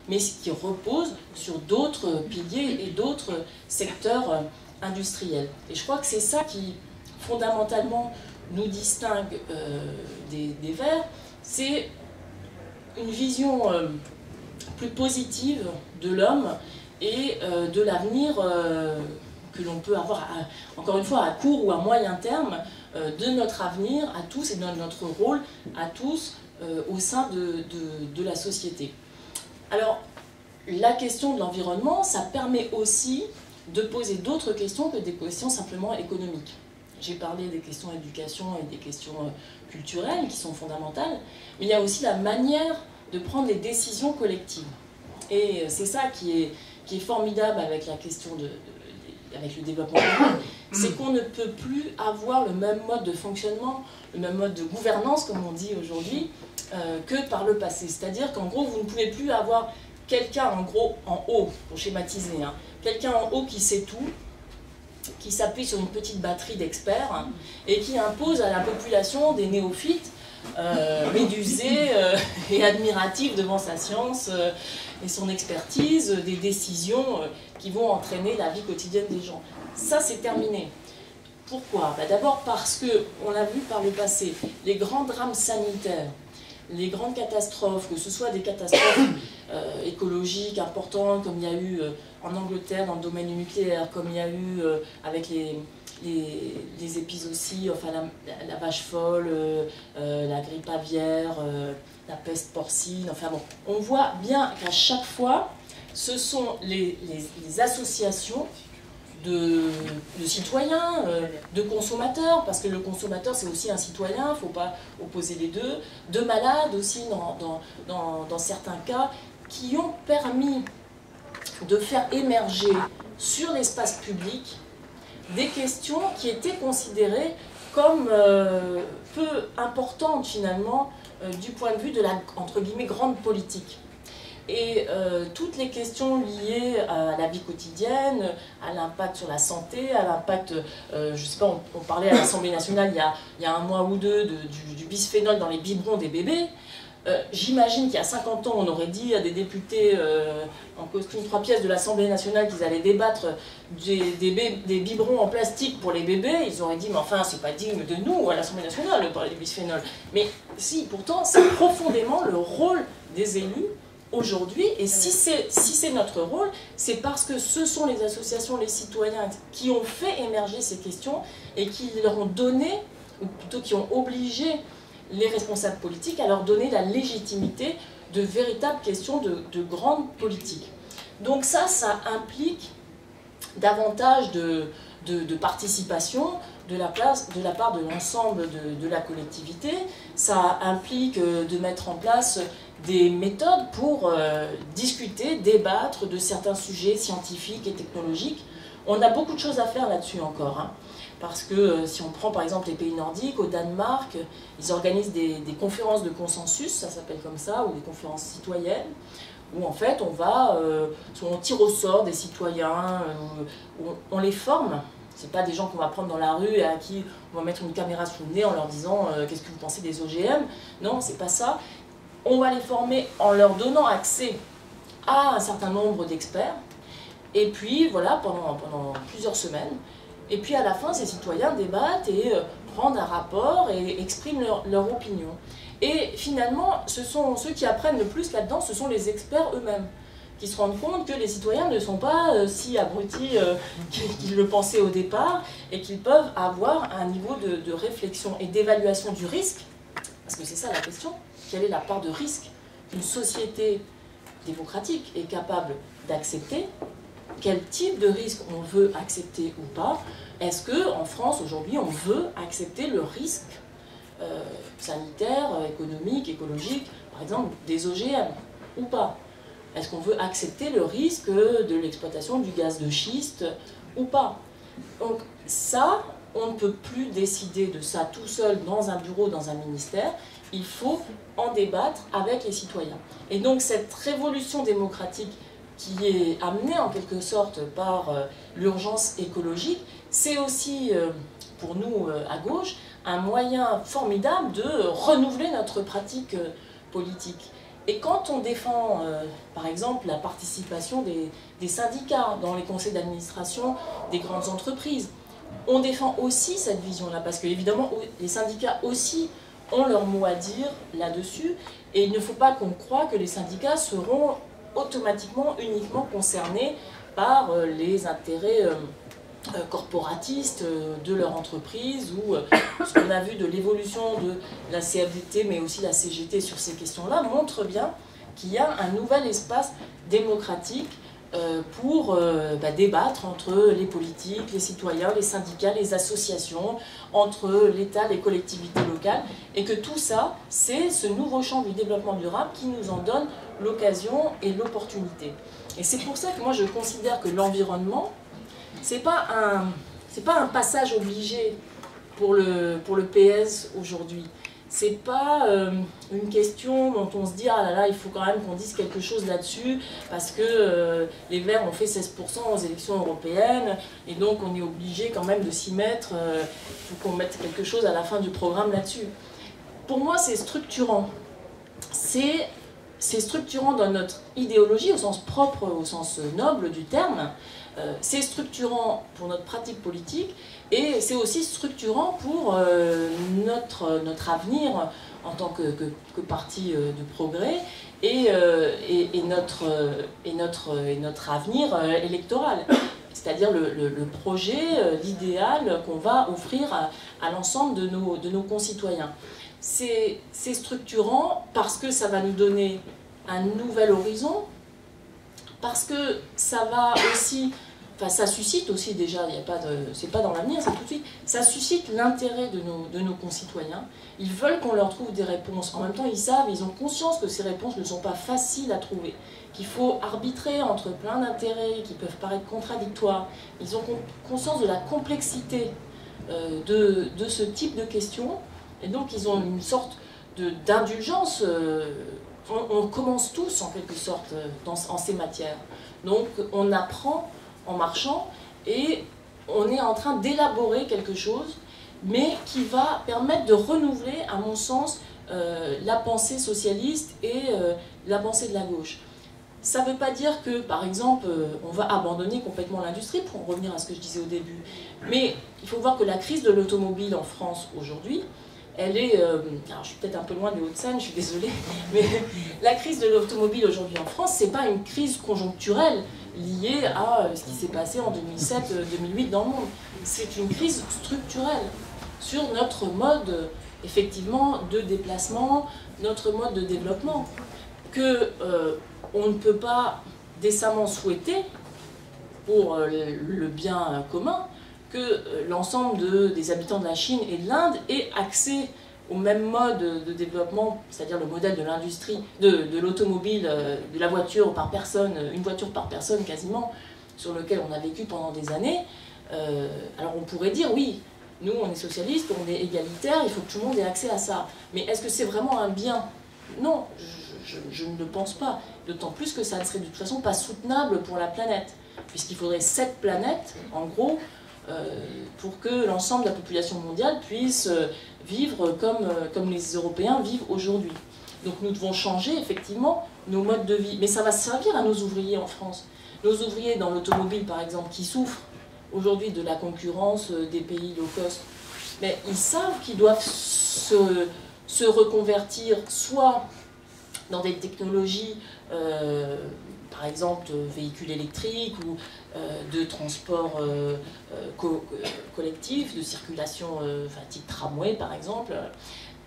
mais qui repose sur d'autres piliers et d'autres secteurs industriels. Et je crois que c'est ça qui, fondamentalement, nous distingue des Verts, c'est une vision plus positive de l'homme et de l'avenir que l'on peut avoir, encore une fois, à court ou à moyen terme, de notre avenir à tous et de notre rôle à tous au sein de la société. Alors, la question de l'environnement, ça permet aussi de poser d'autres questions que des questions simplement économiques. J'ai parlé des questions d'éducation et des questions culturelles qui sont fondamentales, mais il y a aussi la manière de prendre les décisions collectives. Et c'est ça qui est formidable avec la question avec le développement durable, c'est qu'on ne peut plus avoir le même mode de fonctionnement, le même mode de gouvernance, comme on dit aujourd'hui, que par le passé. C'est-à-dire qu'en gros, vous ne pouvez plus avoir quelqu'un en gros en haut, pour schématiser, hein, quelqu'un en haut qui sait tout, qui s'appuie sur une petite batterie d'experts hein, et qui impose à la population des néophytes médusés et admiratifs devant sa science et son expertise, des décisions qui vont entraîner la vie quotidienne des gens. Ça, c'est terminé. Pourquoi? D'abord parce qu'on l'a vu par le passé, les grands drames sanitaires, les grandes catastrophes, que ce soit des catastrophes écologiques importantes, comme il y a eu en Angleterre dans le domaine du nucléaire, comme il y a eu avec les épizooties, enfin la vache folle, la grippe aviaire, la peste porcine, enfin bon, on voit bien qu'à chaque fois, ce sont les associations de citoyens, de consommateurs, parce que le consommateur c'est aussi un citoyen, il ne faut pas opposer les deux, de malades aussi dans certains cas, qui ont permis de faire émerger sur l'espace public des questions qui étaient considérées comme peu importantes finalement du point de vue de la, entre guillemets, grande politique. Et toutes les questions liées à la vie quotidienne, à l'impact sur la santé, à l'impact, je ne sais pas, on parlait à l'Assemblée nationale il y a un mois ou deux du bisphénol dans les biberons des bébés. J'imagine qu'il y a 50 ans, on aurait dit à des députés en costume 3 pièces de l'Assemblée nationale qu'ils allaient débattre des biberons en plastique pour les bébés. Ils auraient dit, mais enfin, c'est pas digne de nous à l'Assemblée nationale de parler du bisphénol. Mais si, pourtant, c'est profondément le rôle des élus aujourd'hui, et si c'est notre rôle, c'est parce que ce sont les associations, les citoyens qui ont fait émerger ces questions et qui leur ont donné, ou plutôt qui ont obligé les responsables politiques à leur donner la légitimité de véritables questions de grande politique. Donc ça implique davantage de participation de la part de l'ensemble de la collectivité. Ça implique de mettre en place des méthodes pour discuter, débattre de certains sujets scientifiques et technologiques. On a beaucoup de choses à faire là-dessus encore, hein, parce que si on prend par exemple les pays nordiques, au Danemark, ils organisent des conférences de consensus, ça s'appelle comme ça, ou des conférences citoyennes, où en fait on tire au sort des citoyens, on les forme. Ce pas des gens qu'on va prendre dans la rue et à qui on va mettre une caméra sous le nez en leur disant qu'est-ce que vous pensez des OGM. Non, c'est pas ça. On va les former en leur donnant accès à un certain nombre d'experts, et puis voilà, pendant plusieurs semaines, et puis à la fin, ces citoyens débattent et rendent un rapport et expriment leur opinion. Et finalement, ce sont ceux qui apprennent le plus là-dedans, ce sont les experts eux-mêmes, qui se rendent compte que les citoyens ne sont pas si abrutis qu'ils le pensaient au départ, et qu'ils peuvent avoir un niveau de réflexion et d'évaluation du risque, parce que c'est ça la question, quelle est la part de risque qu'une société démocratique est capable d'accepter, quel type de risque on veut accepter ou pas. Est-ce qu'en France, aujourd'hui, on veut accepter le risque sanitaire, économique, écologique, par exemple, des OGM ou pas? Est-ce qu'on veut accepter le risque de l'exploitation du gaz de schiste ou pas? Donc ça, on ne peut plus décider de ça tout seul dans un bureau, dans un ministère. Il faut en débattre avec les citoyens. Et donc cette révolution démocratique qui est amenée en quelque sorte par l'urgence écologique, c'est aussi, pour nous à gauche, un moyen formidable de renouveler notre pratique politique. Et quand on défend, par exemple, la participation des syndicats dans les conseils d'administration des grandes entreprises, on défend aussi cette vision-là, parce que évidemment, les syndicats aussi ont leur mot à dire là-dessus, et il ne faut pas qu'on croie que les syndicats seront automatiquement, uniquement concernés par les intérêts corporatistes de leur entreprise, ou ce qu'on a vu de l'évolution de la CFDT, mais aussi la CGT sur ces questions-là, montre bien qu'il y a un nouvel espace démocratique pour débattre entre les politiques, les citoyens, les syndicats, les associations, entre l'État, les collectivités locales, et que tout ça, c'est ce nouveau champ du développement durable qui nous en donne l'occasion et l'opportunité. Et c'est pour ça que moi je considère que l'environnement, c'est pas un passage obligé pour le PS aujourd'hui. C'est pas une question dont on se dit ah là là, il faut quand même qu'on dise quelque chose là-dessus parce que les Verts ont fait 16% aux élections européennes et donc on est obligé quand même de s'y mettre. Il faut qu'on mette quelque chose à la fin du programme là-dessus. Pour moi, c'est structurant. C'est structurant dans notre idéologie au sens propre, au sens noble du terme. C'est structurant pour notre pratique politique et c'est aussi structurant pour notre avenir en tant que parti de progrès et notre avenir électoral. C'est-à-dire le projet, l'idéal qu'on va offrir à l'ensemble de nos concitoyens. C'est structurant parce que ça va nous donner un nouvel horizon, parce que ça va aussi, enfin ça suscite aussi déjà, c'est pas dans l'avenir, c'est tout de suite, ça suscite l'intérêt de nos concitoyens. Ils veulent qu'on leur trouve des réponses. En même temps, ils ont conscience que ces réponses ne sont pas faciles à trouver, qu'il faut arbitrer entre plein d'intérêts qui peuvent paraître contradictoires. Ils ont conscience de la complexité de ce type de questions, et donc ils ont une sorte d'indulgence. On commence tous en quelque sorte en ces matières. Donc on apprend en marchant et on est en train d'élaborer quelque chose, mais qui va permettre de renouveler, à mon sens, la pensée socialiste et la pensée de la gauche. Ça ne veut pas dire que, par exemple, on va abandonner complètement l'industrie, pour en revenir à ce que je disais au début. Mais il faut voir que la crise de l'automobile en France aujourd'hui, elle est, alors je suis peut-être un peu loin des Hauts-de-Seine, je suis désolée, mais la crise de l'automobile aujourd'hui en France, c'est pas une crise conjoncturelle liée à ce qui s'est passé en 2007-2008 dans le monde. C'est une crise structurelle sur notre mode, effectivement, de déplacement, notre mode de développement, que on ne peut pas décemment souhaiter pour le bien commun, que l'ensemble des habitants de la Chine et de l'Inde aient accès au même mode de développement, c'est-à-dire le modèle de l'industrie, de l'automobile, de la voiture par personne, une voiture par personne quasiment, sur lequel on a vécu pendant des années. Alors on pourrait dire, oui, nous on est socialistes, on est égalitaire, il faut que tout le monde ait accès à ça. Mais est-ce que c'est vraiment un bien? Non, je ne le pense pas. D'autant plus que ça ne serait de toute façon pas soutenable pour la planète, puisqu'il faudrait 7 planètes, en gros, pour que l'ensemble de la population mondiale puisse vivre comme les Européens vivent aujourd'hui. Donc nous devons changer effectivement nos modes de vie. Mais ça va servir à nos ouvriers en France. Nos ouvriers dans l'automobile par exemple qui souffrent aujourd'hui de la concurrence des pays low cost, mais ils savent qu'ils doivent se reconvertir soit dans des technologies par exemple de véhicules électriques ou de transport collectif, de circulation type tramway par exemple,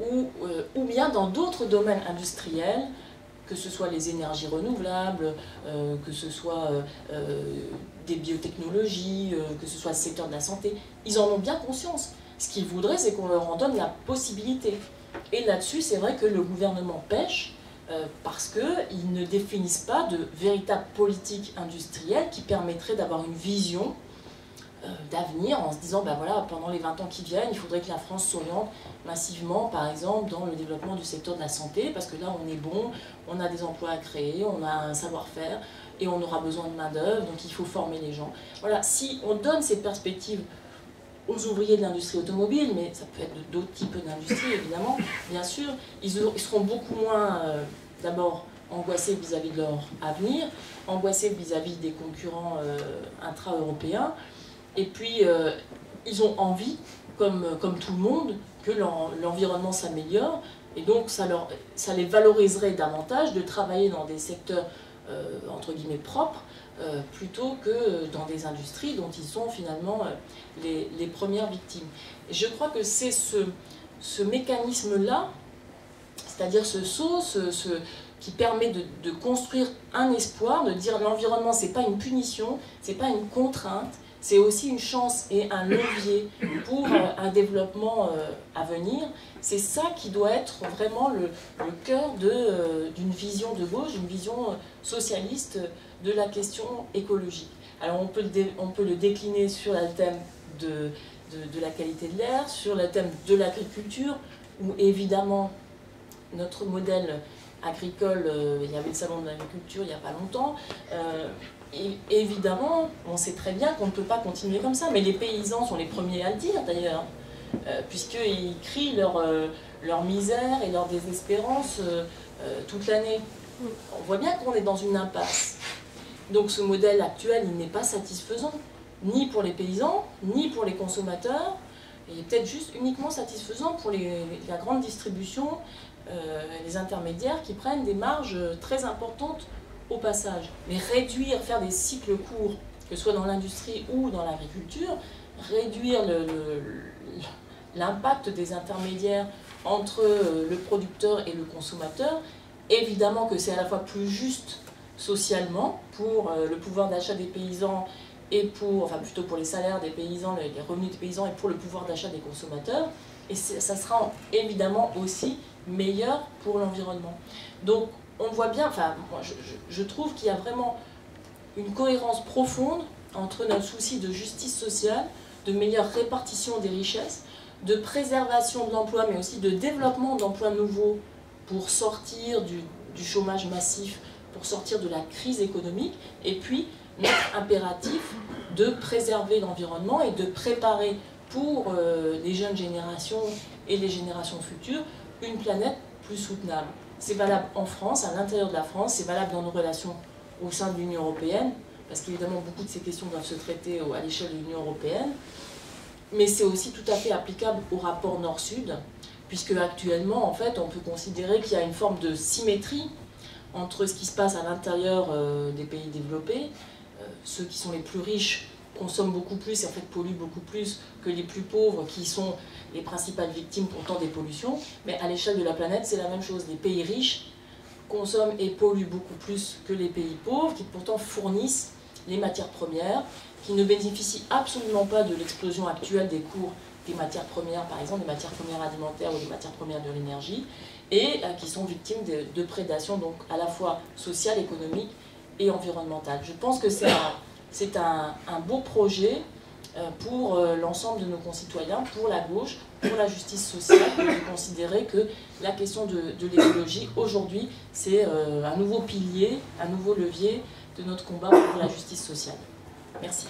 ou bien dans d'autres domaines industriels, que ce soit les énergies renouvelables, que ce soit des biotechnologies, que ce soit le secteur de la santé. Ils en ont bien conscience. Ce qu'ils voudraient, c'est qu'on leur en donne la possibilité. Et là-dessus, c'est vrai que le gouvernement pêche, parce qu'ils ne définissent pas de véritable politique industrielle qui permettrait d'avoir une vision d'avenir en se disant, ben voilà, pendant les 20 ans qui viennent, il faudrait que la France s'oriente massivement, par exemple, dans le développement du secteur de la santé, parce que là, on est bon, on a des emplois à créer, on a un savoir-faire, et on aura besoin de main-d'œuvre, donc il faut former les gens. Voilà, si on donne ces perspectives aux ouvriers de l'industrie automobile, mais ça peut être d'autres types d'industries, évidemment, bien sûr, ils seront beaucoup moins d'abord angoissés vis-à-vis de leur avenir, angoissés vis-à-vis des concurrents intra-européens, et puis ils ont envie, comme tout le monde, que l'environnement s'améliore, et donc ça les valoriserait davantage de travailler dans des secteurs entre guillemets propres, plutôt que dans des industries dont ils sont finalement les premières victimes. Et je crois que c'est ce mécanisme-là, c'est-à-dire ce saut, qui permet de construire un espoir, de dire l'environnement, c'est pas une punition, c'est pas une contrainte, c'est aussi une chance et un levier pour un développement à venir. C'est ça qui doit être vraiment le cœur d'une vision de gauche, d'une vision socialiste de la question écologique. Alors on peut le décliner sur le thème de la qualité de l'air, sur le thème de l'agriculture, où évidemment notre modèle agricole, il y avait le salon de l'agriculture il n'y a pas longtemps, et évidemment, on sait très bien qu'on ne peut pas continuer comme ça, mais les paysans sont les premiers à le dire d'ailleurs, puisqu'ils crient leur misère et leur désespérance toute l'année. On voit bien qu'on est dans une impasse. Donc ce modèle actuel, il n'est pas satisfaisant, ni pour les paysans, ni pour les consommateurs, il est peut-être juste uniquement satisfaisant pour la grande distribution, les intermédiaires qui prennent des marges très importantes au passage. Mais réduire, faire des cycles courts, que ce soit dans l'industrie ou dans l'agriculture, réduire l'impact des intermédiaires entre le producteur et le consommateur, évidemment que c'est à la fois plus juste socialement pour le pouvoir d'achat des paysans et enfin plutôt pour les salaires des paysans, les revenus des paysans et pour le pouvoir d'achat des consommateurs, et ça sera évidemment aussi meilleur pour l'environnement. Donc on voit bien, enfin moi je trouve qu'il y a vraiment une cohérence profonde entre notre souci de justice sociale, de meilleure répartition des richesses, de préservation de l'emploi, mais aussi de développement d'emplois nouveaux pour sortir du chômage massif, pour sortir de la crise économique, et puis notre impératif de préserver l'environnement et de préparer pour les jeunes générations et les générations futures une planète plus soutenable. C'est valable en France, à l'intérieur de la France, c'est valable dans nos relations au sein de l'Union européenne, parce qu'évidemment beaucoup de ces questions doivent se traiter à l'échelle de l'Union européenne, mais c'est aussi tout à fait applicable au rapport Nord-Sud, puisque actuellement, en fait, on peut considérer qu'il y a une forme de symétrie entre ce qui se passe à l'intérieur des pays développés. Ceux qui sont les plus riches consomment beaucoup plus et en fait polluent beaucoup plus que les plus pauvres, qui sont les principales victimes pourtant des pollutions. Mais à l'échelle de la planète, c'est la même chose. Les pays riches consomment et polluent beaucoup plus que les pays pauvres, qui pourtant fournissent les matières premières, qui ne bénéficient absolument pas de l'explosion actuelle des cours des matières premières, par exemple des matières premières alimentaires ou des matières premières de l'énergie, et qui sont victimes de prédation, donc à la fois sociale, économique et environnementale. Je pense que c'est un beau projet pour l'ensemble de nos concitoyens, pour la gauche, pour la justice sociale, de considérer que la question de l'écologie, aujourd'hui, c'est un nouveau pilier, un nouveau levier de notre combat pour la justice sociale. Merci.